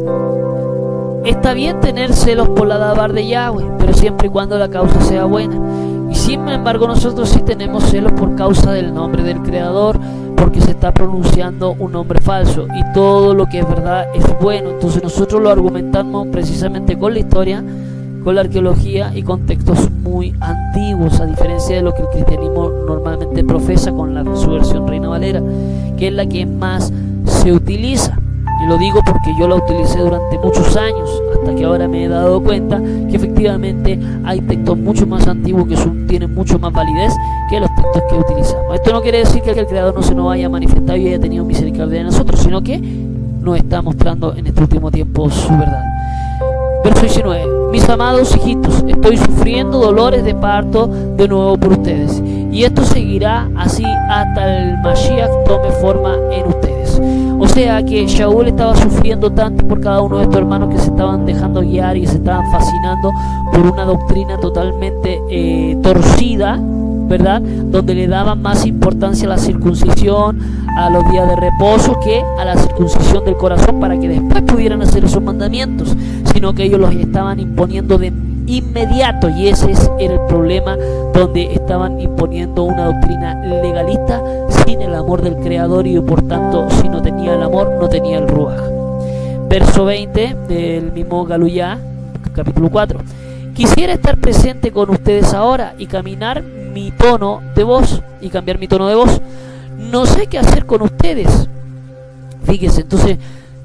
está bien tener celos por la dabar de Yahweh, pero siempre y cuando la causa sea buena. Y sin embargo nosotros sí tenemos celos por causa del nombre del Creador, porque se está pronunciando un nombre falso, y todo lo que es verdad es bueno. Entonces nosotros lo argumentamos precisamente con la historia, con la arqueología y con textos muy antiguos, a diferencia de lo que el cristianismo normalmente profesa con su versión Reina Valera, que es la que más se utiliza. Y lo digo porque yo la utilicé durante muchos años, hasta que ahora me he dado cuenta que efectivamente hay textos mucho más antiguos que tienen mucho más validez que los textos que utilizamos. Esto no quiere decir que el Creador no se nos haya manifestado y haya tenido misericordia de nosotros, sino que nos está mostrando en este último tiempo su verdad. Verso 19: mis amados hijitos, estoy sufriendo dolores de parto de nuevo por ustedes, y esto seguirá así hasta el Mashiach tome forma en ustedes. O sea que Shaul estaba sufriendo tanto por cada uno de estos hermanos que se estaban dejando guiar y se estaban fascinando por una doctrina totalmente torcida, ¿verdad? Donde le daban más importancia a la circuncisión, a los días de reposo, que a la circuncisión del corazón, para que después pudieran hacer esos mandamientos, sino que ellos los estaban imponiendo de inmediato, y ese era el problema, donde estaban imponiendo una doctrina legalista sin el amor del Creador, y por tanto si no tenía el amor no tenía el Ruach. Verso 20 del mismo Galuyá, capítulo 4: quisiera estar presente con ustedes ahora y cambiar mi tono de voz, no sé qué hacer con ustedes. Fíjense, entonces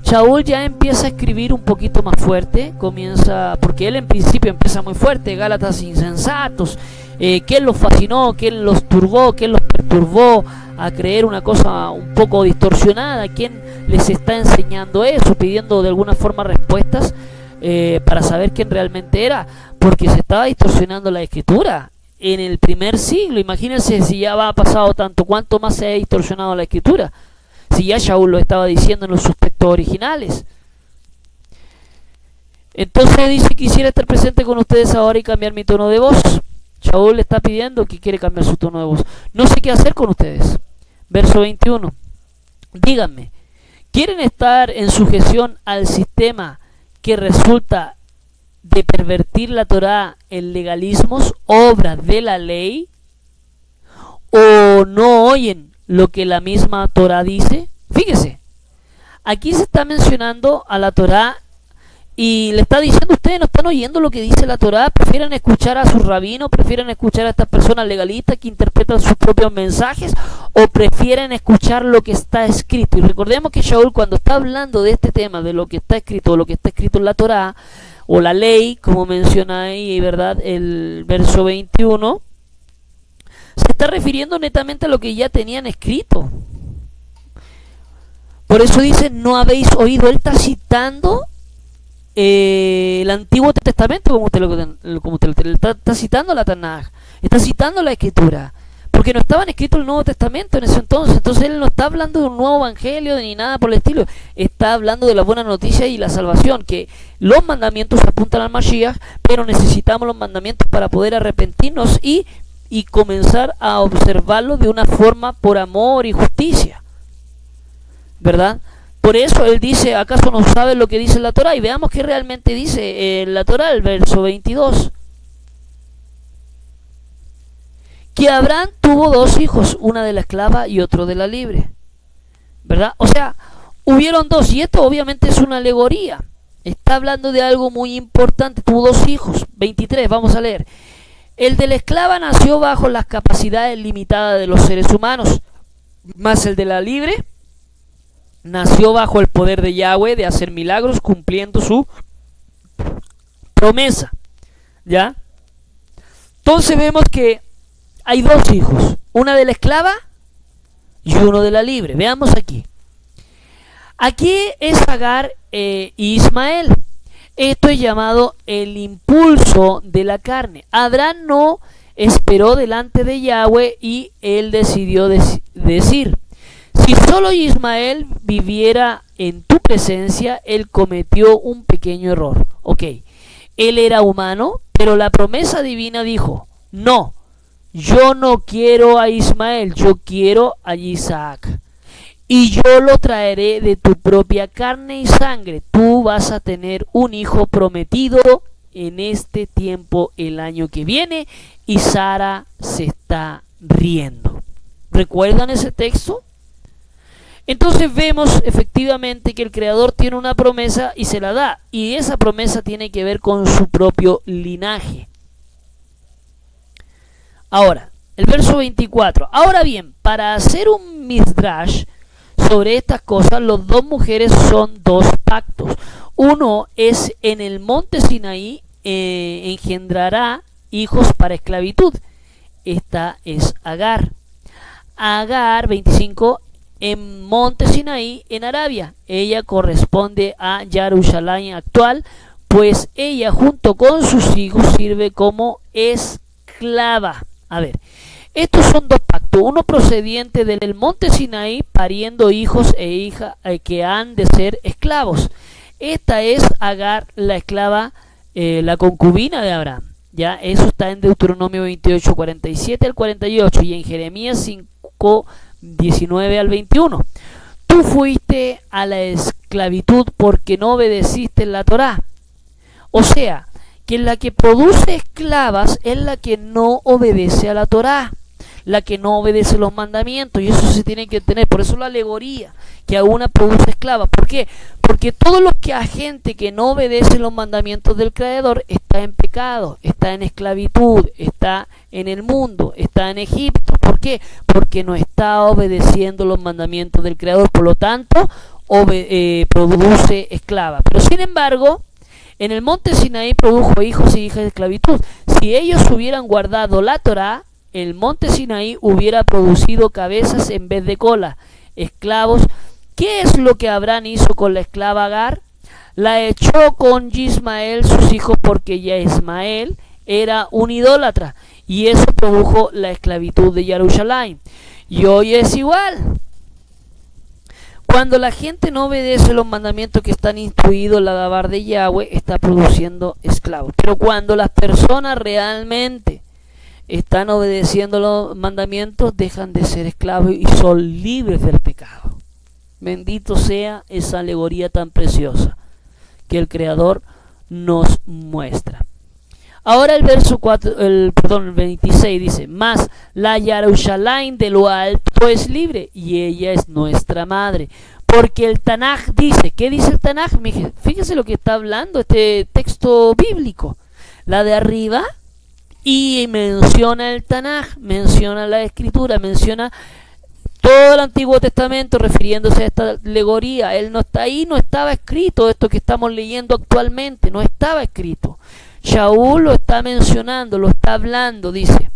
Shaul ya empieza a escribir un poquito más fuerte, comienza, porque él en principio empieza muy fuerte: Gálatas insensatos, ¿quién los fascinó? ¿Quién los turbó? ¿Quién los perturbó a creer una cosa un poco distorsionada? ¿Quién les está enseñando eso? Pidiendo de alguna forma respuestas para saber quién realmente era, porque se estaba distorsionando la escritura en el primer siglo. Imagínense si ya ha pasado tanto, ¿cuánto más se ha distorsionado la escritura? Si ya Shaul lo estaba diciendo en sus textos originales. Entonces dice: quisiera estar presente con ustedes ahora y cambiar mi tono de voz. Shaul le está pidiendo que quiere cambiar su tono de voz. No sé qué hacer con ustedes. Verso 21: díganme, ¿quieren estar en sujeción al sistema que resulta de pervertir la Torá en legalismos, obras de la ley? ¿O no oyen lo que la misma Torá dice? Fíjese, aquí se está mencionando a la Torá, Y le está diciendo, ustedes no están oyendo lo que dice la Torá, prefieren escuchar a sus rabinos, prefieren escuchar a estas personas legalistas que interpretan sus propios mensajes, o prefieren escuchar lo que está escrito. Y recordemos que Shaul, cuando está hablando de este tema, de lo que está escrito, o lo que está escrito en la Torá, o la ley, como menciona ahí, ¿verdad?, el verso 21, se está refiriendo netamente a lo que ya tenían escrito. Por eso dice, no habéis oído. Él está citando el Antiguo Testamento, como usted está citando la Tanaj, está citando la Escritura, porque no estaban escritos el Nuevo Testamento en ese entonces él no está hablando de un nuevo evangelio ni nada por el estilo, está hablando de la buena noticia y la salvación, que los mandamientos apuntan al Mashiach, pero necesitamos los mandamientos para poder arrepentirnos y comenzar a observarlos de una forma por amor y justicia, ¿verdad? Por eso él dice, ¿acaso no saben lo que dice la Torá? Y veamos qué realmente dice la Torá, el verso 22. Que Abraham tuvo dos hijos, una de la esclava y otro de la libre, ¿verdad? O sea, hubieron dos, y esto obviamente es una alegoría. Está hablando de algo muy importante. Tuvo dos hijos. 23, vamos a leer. El de la esclava nació bajo las capacidades limitadas de los seres humanos, mas el de la libre nació bajo el poder de Yahweh de hacer milagros, cumpliendo su promesa. ¿Ya? Entonces vemos que hay dos hijos, una de la esclava y uno de la libre. Veamos aquí. Aquí es Agar y Ismael. Esto es llamado el impulso de la carne. Abraham no esperó delante de Yahweh y él decidió decir, si solo Ismael viviera en tu presencia, él cometió un pequeño error. Ok, él era humano, pero la promesa divina dijo, no, yo no quiero a Ismael, yo quiero a Isaac. Y yo lo traeré de tu propia carne y sangre. Tú vas a tener un hijo prometido en este tiempo el año que viene. Y Sara se está riendo. ¿Recuerdan ese texto? Entonces vemos efectivamente que el Creador tiene una promesa y se la da. Y esa promesa tiene que ver con su propio linaje. Ahora, el verso 24. Ahora bien, para hacer un midrash sobre estas cosas, las dos mujeres son dos pactos. Uno es en el monte Sinaí, engendrará hijos para esclavitud. Esta es Agar. Agar, 25, en monte Sinaí, en Arabia. Ella corresponde a Jerusalén actual, pues ella junto con sus hijos sirve como esclava. A ver, estos son dos pactos, uno procediente del monte Sinaí, pariendo hijos e hijas que han de ser esclavos. Esta es Agar, la esclava, la concubina de Abraham. Ya, eso está en Deuteronomio 28, 47 al 48 y en Jeremías 5, 19 al 21. Tú fuiste a la esclavitud porque no obedeciste la Torá. O sea, que la que produce esclavas es la que no obedece a la Torá, la que no obedece los mandamientos, y eso se tiene que tener. Por eso la alegoría, que a una produce esclavas. ¿Por qué? Porque todo lo que a gente que no obedece los mandamientos del Creador está en pecado, está en esclavitud, está en el mundo, está en Egipto. ¿Por qué? Porque no está obedeciendo los mandamientos del Creador, por lo tanto produce esclavas. Pero sin embargo, en el monte Sinaí produjo hijos y hijas de esclavitud. Si ellos hubieran guardado la Torá, el monte Sinaí hubiera producido cabezas en vez de cola, esclavos. ¿Qué es lo que Abraham hizo con la esclava Agar? La echó con Ismael, sus hijos, porque ya Ismael era un idólatra, y eso produjo la esclavitud de Jerusalén. Y hoy es igual. Cuando la gente no obedece los mandamientos que están instruidos en la Dabar de Yahweh, está produciendo esclavos. Pero cuando las personas realmente están obedeciendo los mandamientos, dejan de ser esclavos y son libres del pecado. Bendito sea esa alegoría tan preciosa que el Creador nos muestra. Ahora el verso el 26 dice, mas la Jerusalén de lo alto es libre y ella es nuestra madre, Porque el Tanaj dice, ¿qué dice el Tanaj? Fíjese lo que está hablando este texto bíblico. La de arriba, y menciona el Tanaj, menciona la Escritura, menciona todo el Antiguo Testamento refiriéndose a esta alegoría. Él no está ahí, no estaba escrito esto que estamos leyendo actualmente, no estaba escrito. Shaul lo está mencionando, lo está hablando, dice,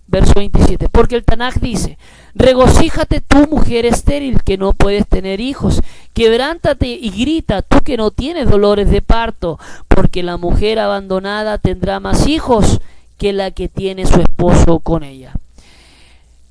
verso 27, porque el Tanaj dice, regocíjate tú, mujer estéril, que no puedes tener hijos, quebrántate y grita, tú que no tienes dolores de parto, porque la mujer abandonada tendrá más hijos que la que tiene su esposo con ella.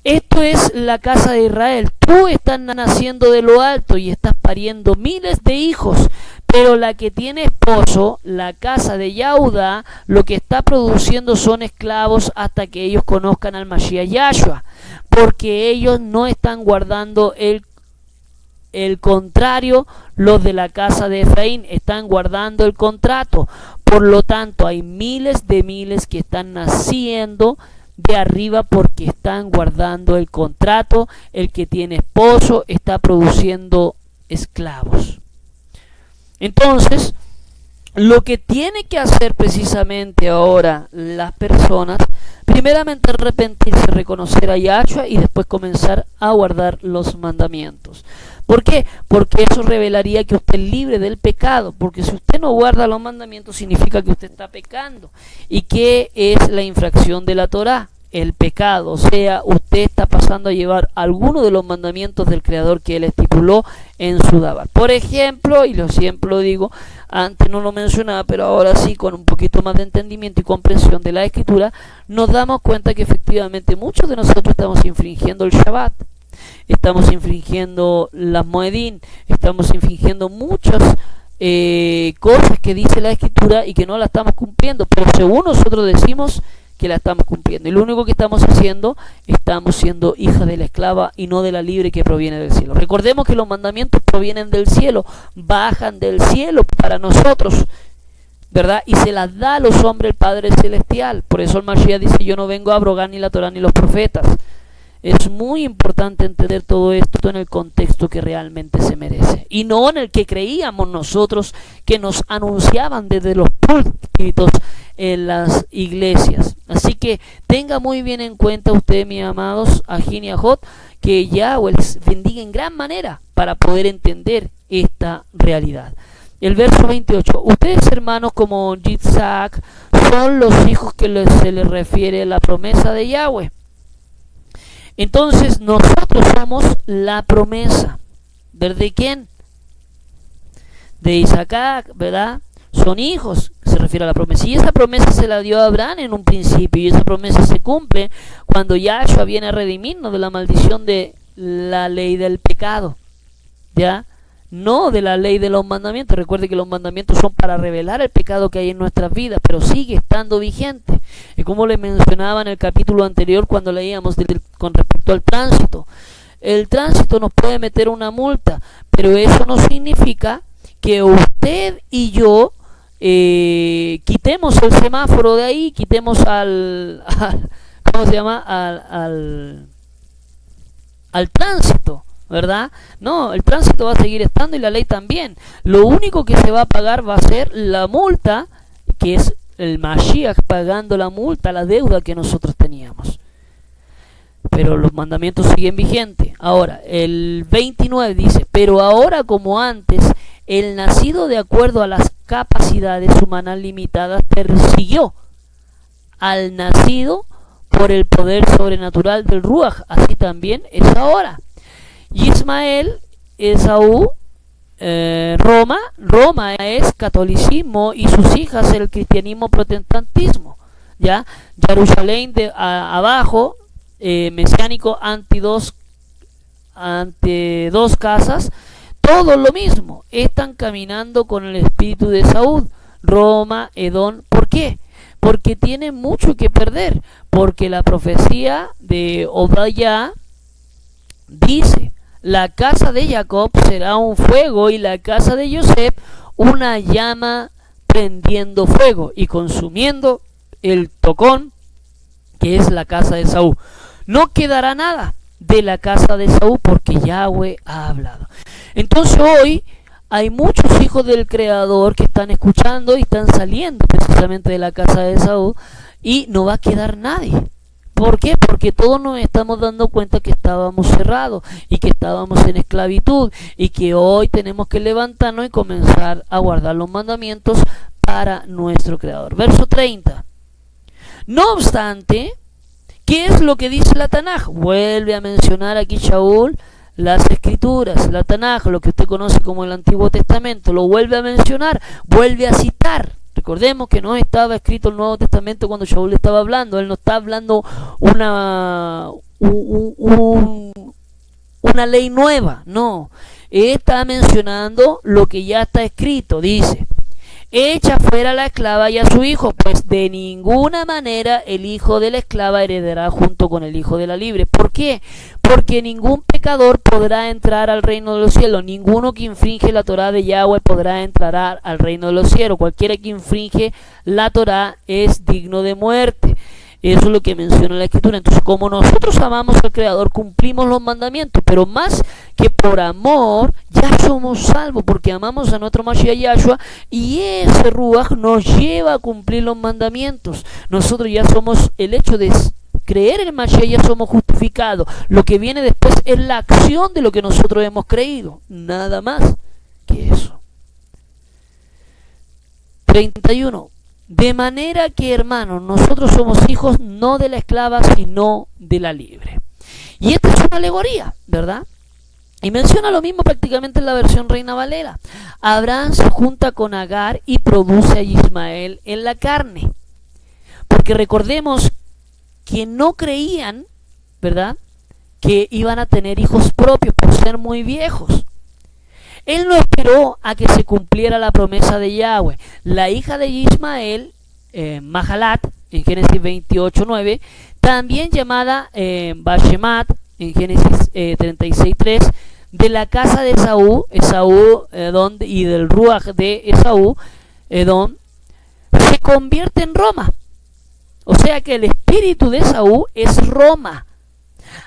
Esto es la casa de Israel. Tú estás naciendo de lo alto y estás pariendo miles de hijos, pero la que tiene esposo, la casa de Yahuda, lo que está produciendo son esclavos hasta que ellos conozcan al Mashiach Yahshua, porque ellos no están guardando el contrario. Los de la casa de Efraín están guardando el contrato. Por lo tanto, hay miles de miles que están naciendo de arriba porque están guardando el contrato. El que tiene esposo está produciendo esclavos. Entonces, lo que tiene que hacer precisamente ahora las personas, primeramente arrepentirse, reconocer a Yahshua y después comenzar a guardar los mandamientos. ¿Por qué? Porque eso revelaría que usted es libre del pecado, porque si usted no guarda los mandamientos significa que usted está pecando. ¿Y qué es la infracción de la Torá? El pecado, o sea, usted está pasando a llevar alguno de los mandamientos del Creador que Él estipuló en su Dabar. Por ejemplo, y siempre lo digo, antes no lo mencionaba, pero ahora sí, con un poquito más de entendimiento y comprensión de la Escritura, nos damos cuenta que efectivamente muchos de nosotros estamos infringiendo el Shabbat, estamos infringiendo las Moedín, estamos infringiendo muchas cosas que dice la Escritura y que no la estamos cumpliendo, pero según nosotros decimos que la estamos cumpliendo, y lo único que estamos haciendo, estamos siendo hija de la esclava y no de la libre que proviene del cielo. Recordemos que los mandamientos provienen del cielo, bajan del cielo para nosotros, ¿verdad? Y se las da a los hombres el Padre Celestial. Por eso el Mashiach dice, yo no vengo a abrogar ni la Torá ni los profetas. Es muy importante entender todo esto en el contexto que realmente se merece, y no en el que creíamos nosotros que nos anunciaban desde los púlpitos en las iglesias. Así que tenga muy bien en cuenta usted, mis amados, Ajín y Ajot, que Yahweh les bendiga en gran manera para poder entender esta realidad. El verso 28, ustedes hermanos como Yitzhak son los hijos que se les refiere a la promesa de Yahweh. Entonces nosotros somos la promesa. ¿De quién? De Isaac, ¿verdad? Son hijos, se refiere a la promesa. Y esa promesa se la dio a Abraham en un principio. Y esa promesa se cumple cuando Yahshua viene a redimirnos de la maldición de la ley del pecado. ¿Ya? No de la ley de los mandamientos. Recuerde que los mandamientos son para revelar el pecado que hay en nuestras vidas, pero sigue estando vigente. Y como le mencionaba en el capítulo anterior cuando leíamos con respecto al tránsito, el tránsito nos puede meter una multa, pero eso no significa que usted y yo quitemos el semáforo de ahí, quitemos ¿cómo se llama? Al tránsito, ¿verdad? No, el tránsito va a seguir estando y la ley también. Lo único que se va a pagar va a ser la multa, que es el Mashiach pagando la multa, la deuda que nosotros teníamos. Pero los mandamientos siguen vigentes. Ahora, el 29 dice, pero ahora como antes, el nacido de acuerdo a las capacidades humanas limitadas persiguió al nacido por el poder sobrenatural del Ruach, así también es ahora. Ismael, Esaú, Roma es catolicismo y sus hijas el cristianismo protestantismo, ¿ya? Jerusalén abajo, mesiánico ante dos casas, todo lo mismo, están caminando con el espíritu de Saúl, Roma, Edom. ¿Por qué? Porque tienen mucho que perder, porque la profecía de Obadiah dice, la casa de Jacob será un fuego y la casa de Joseph una llama prendiendo fuego y consumiendo el tocón, que es la casa de Saúl. No quedará nada de la casa de Saúl porque Yahweh ha hablado. Entonces hoy hay muchos hijos del Creador que están escuchando y están saliendo precisamente de la casa de Esaú, y no va a quedar nadie. ¿Por qué? Porque todos nos estamos dando cuenta que estábamos cerrados y que estábamos en esclavitud, y que hoy tenemos que levantarnos y comenzar a guardar los mandamientos para nuestro Creador. Verso 30. No obstante, ¿qué es lo que dice la Tanaj? Vuelve a mencionar aquí Shaul las escrituras, la Tanaj, lo que usted conoce como el Antiguo Testamento, lo vuelve a mencionar, vuelve a citar. Recordemos que no estaba escrito el Nuevo Testamento cuando Shaul estaba hablando. Él no está hablando una ley nueva, no. Él está mencionando lo que ya está escrito. Dice: echa fuera a la esclava y a su hijo, pues de ninguna manera el hijo de la esclava heredará junto con el hijo de la libre. ¿Por qué? Porque ningún pecador podrá entrar al reino de los cielos. Ninguno que infringe la Torá de Yahweh podrá entrar al reino de los cielos. Cualquiera que infringe la Torá es digno de muerte. Eso es lo que menciona la Escritura. Entonces, como nosotros amamos al Creador, cumplimos los mandamientos, pero más que por amor, ya somos salvos, porque amamos a nuestro Mashiach Yahshua, y ese Ruach nos lleva a cumplir los mandamientos. Nosotros ya somos, el hecho de creer en el Mashiach, ya somos justificados. Lo que viene después es la acción de lo que nosotros hemos creído, nada más que eso. 31. De manera que, hermanos, nosotros somos hijos no de la esclava, sino de la libre. Y esta es una alegoría, ¿verdad? Y menciona lo mismo prácticamente en la versión Reina Valera. Abraham se junta con Agar y produce a Ismael en la carne. Porque recordemos que no creían, ¿verdad?, que iban a tener hijos propios por ser muy viejos. Él no esperó a que se cumpliera la promesa de Yahweh. La hija de Ismael, Mahalat, en Génesis 28:9, también llamada Bashemat, en Génesis 36:3, de la casa de Esaú, Edom, y del Ruach de Esaú, Edom, se convierte en Roma. O sea que el espíritu de Esaú es Roma,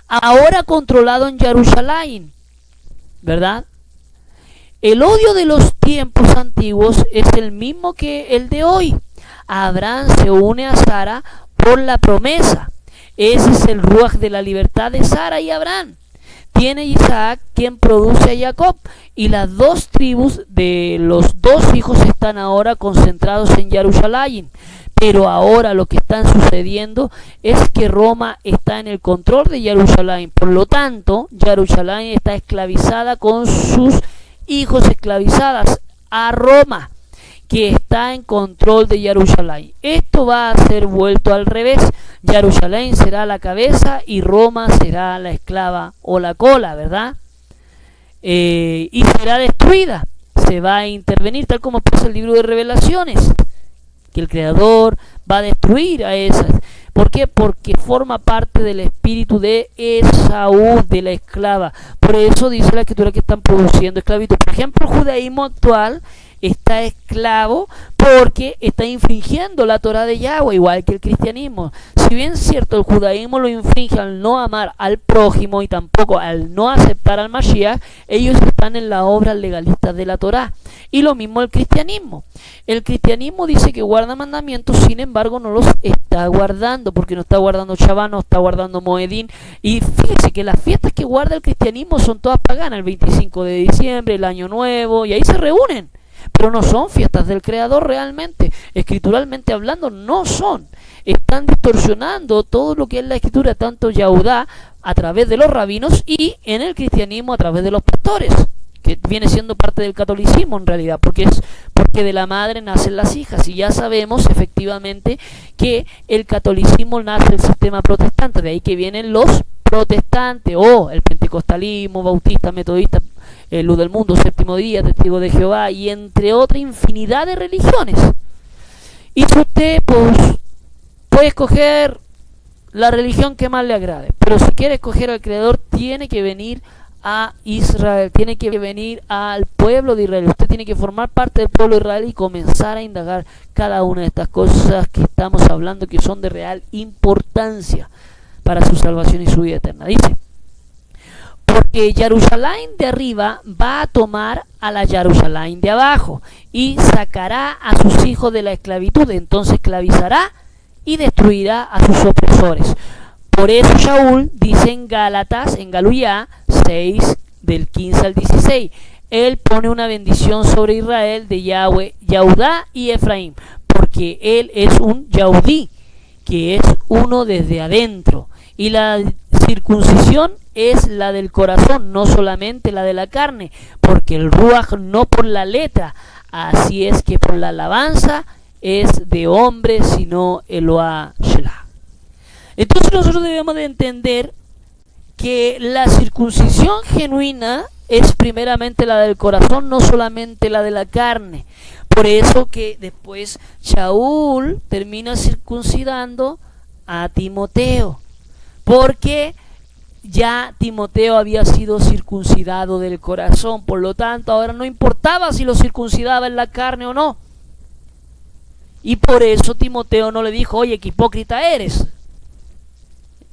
ahora controlado en Jerusalén, ¿verdad? El odio de los tiempos antiguos es el mismo que el de hoy. Abraham se une a Sara por la promesa. Ese es el Ruach de la libertad de Sara y Abraham. Tiene Isaac, quien produce a Jacob, y las dos tribus de los dos hijos están ahora concentrados en Jerusalén. Pero ahora lo que está sucediendo es que Roma está en el control de Jerusalén. Por lo tanto, Jerusalén está esclavizada con sus hijos esclavizadas a Roma, que está en control de Jerusalén. Esto va a ser vuelto al revés. Jerusalén será la cabeza y Roma será la esclava o la cola, ¿verdad? Y será destruida. Se va a intervenir, tal como pasa el libro de Revelaciones, que el Creador va a destruir a esas. ¿Por qué? Porque forma parte del espíritu de Esaú, de la esclava. Por eso dice la Escritura que están produciendo esclavitud. Por ejemplo, el judaísmo actual está esclavo porque está infringiendo la Torá de Yahweh, igual que el cristianismo. Si bien es cierto, el judaísmo lo infringe al no amar al prójimo y tampoco al no aceptar al Mashiach, ellos están en la obra legalista de la Torá. Y lo mismo el cristianismo. El cristianismo dice que guarda mandamientos, sin embargo no los está guardando, porque no está guardando Shabbat, no está guardando Moedín. Y fíjese que las fiestas que guarda el cristianismo son todas paganas, el 25 de diciembre, el Año Nuevo, y ahí se reúnen. Pero no son fiestas del Creador realmente, escrituralmente hablando no son. Están distorsionando todo lo que es la escritura, tanto Yahudá a través de los rabinos y en el cristianismo a través de los pastores, que viene siendo parte del catolicismo en realidad, porque de la madre nacen las hijas, y ya sabemos efectivamente que el catolicismo nace del sistema protestante, de ahí que vienen los protestantes, o el pentecostalismo, bautista, metodista, luz del mundo, séptimo día, testigo de Jehová, y entre otra infinidad de religiones. Y si usted puede escoger la religión que más le agrade, pero si quiere escoger al Creador, tiene que venir a Israel, tiene que venir al pueblo de Israel. Usted tiene que formar parte del pueblo de Israel y comenzar a indagar cada una de estas cosas que estamos hablando, que son de real importancia para su salvación y su vida eterna. Dice: porque Jerusalén de arriba va a tomar a la Jerusalén de abajo y sacará a sus hijos de la esclavitud, entonces esclavizará y destruirá a sus opresores. Por eso Shaul dice en Gálatas, en Galuyá 6, del 15 al 16, él pone una bendición sobre Israel de Yahweh, Yahudá y Efraín, porque él es un Yahudí, que es uno desde adentro, y la circuncisión es la del corazón, no solamente la de la carne, porque el Ruach no por la letra, así es que por la alabanza es de hombre, sino Eloah Shelah. Entonces nosotros debemos de entender que la circuncisión genuina es primeramente la del corazón, no solamente la de la carne. Por eso que después Shaul termina circuncidando a Timoteo, porque ya Timoteo había sido circuncidado del corazón, por lo tanto ahora no importaba si lo circuncidaba en la carne o no. Y por eso Timoteo no le dijo, oye, qué hipócrita eres.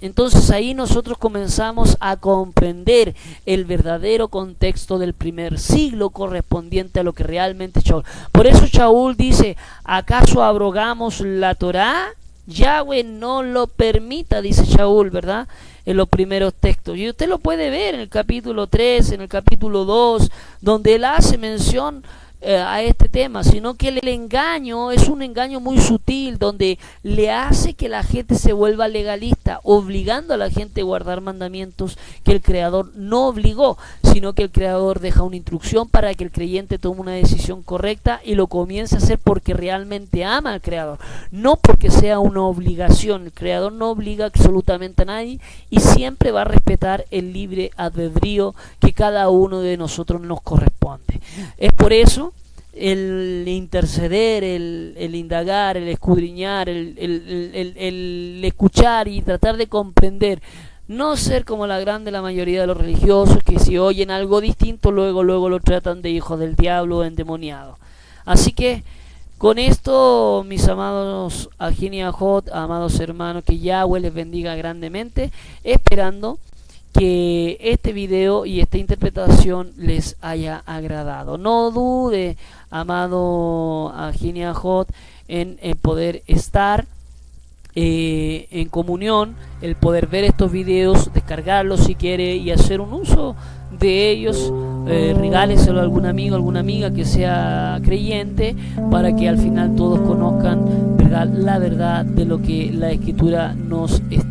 Entonces ahí nosotros comenzamos a comprender el verdadero contexto del primer siglo correspondiente a lo que realmente Shaul. Por eso Shaul dice, ¿acaso abrogamos la Torá? Yahweh no lo permita, dice Shaul, ¿verdad? En los primeros textos. Y usted lo puede ver en el capítulo 3, en el capítulo 2, donde él hace mención a este tema, sino que el engaño es un engaño muy sutil, donde le hace que la gente se vuelva legalista, obligando a la gente a guardar mandamientos que el Creador no obligó, sino que el Creador deja una instrucción para que el creyente tome una decisión correcta y lo comience a hacer porque realmente ama al Creador, no porque sea una obligación. El Creador no obliga absolutamente a nadie y siempre va a respetar el libre albedrío que cada uno de nosotros nos corresponde. Es por eso el interceder, el indagar, el escudriñar, el escuchar y tratar de comprender, no ser como la mayoría de los religiosos que si oyen algo distinto luego lo tratan de hijo del diablo o endemoniado. Así que con esto, mis amados Ajín y Ajot, amados hermanos, que Yahweh les bendiga grandemente, esperando que este video y esta interpretación les haya agradado. No dude, amado Ajín y Ajot, en poder estar en comunión, el poder ver estos videos, descargarlos si quiere y hacer un uso de ellos. Regáleselo a algún amigo, alguna amiga que sea creyente, para que al final todos conozcan, ¿verdad?, la verdad de lo que la Escritura nos está